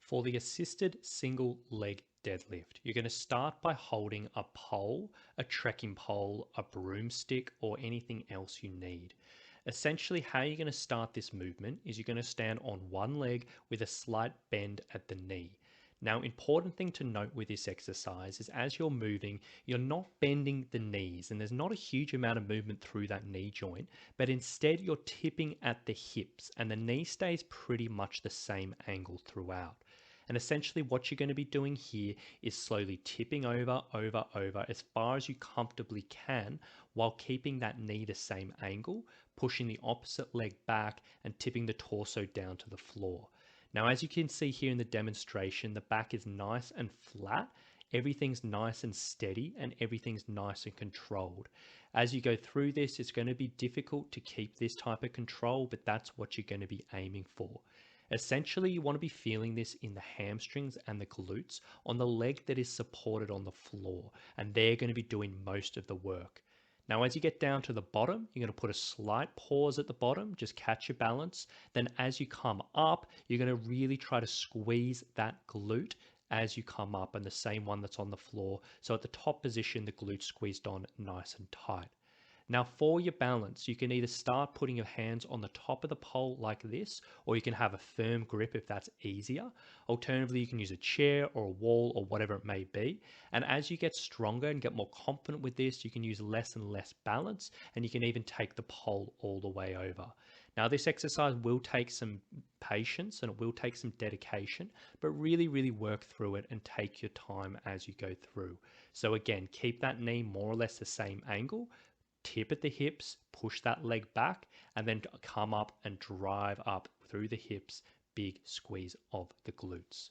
For the assisted single leg deadlift, you're going to start by holding a pole, a trekking pole, a broomstick, or anything else you need. Essentially, how you're going to start this movement is you're going to stand on one leg with a slight bend at the knee. Now, important thing to note with this exercise is as you're moving, you're not bending the knees and there's not a huge amount of movement through that knee joint, but instead you're tipping at the hips and the knee stays pretty much the same angle throughout. And essentially what you're going to be doing here is slowly tipping over as far as you comfortably can while keeping that knee the same angle, pushing the opposite leg back and tipping the torso down to the floor. Now, as you can see here in the demonstration, the back is nice and flat. Everything's nice and steady and everything's nice and controlled. As you go through this, it's going to be difficult to keep this type of control, but that's what you're going to be aiming for. Essentially, you want to be feeling this in the hamstrings and the glutes on the leg that is supported on the floor, and they're going to be doing most of the work. Now, as you get down to the bottom, you're going to put a slight pause at the bottom, just catch your balance. Then as you come up, you're going to really try to squeeze that glute as you come up, and the same one that's on the floor. So at the top position, the glute squeezed on nice and tight. Now for your balance, you can either start putting your hands on the top of the pole like this, or you can have a firm grip if that's easier. Alternatively, you can use a chair or a wall or whatever it may be. And as you get stronger and get more confident with this, you can use less and less balance, and you can even take the pole all the way over. Now this exercise will take some patience and it will take some dedication, but really work through it and take your time as you go through. So again, keep that knee more or less the same angle, tip at the hips, push that leg back, and then come up and drive up through the hips, big squeeze of the glutes.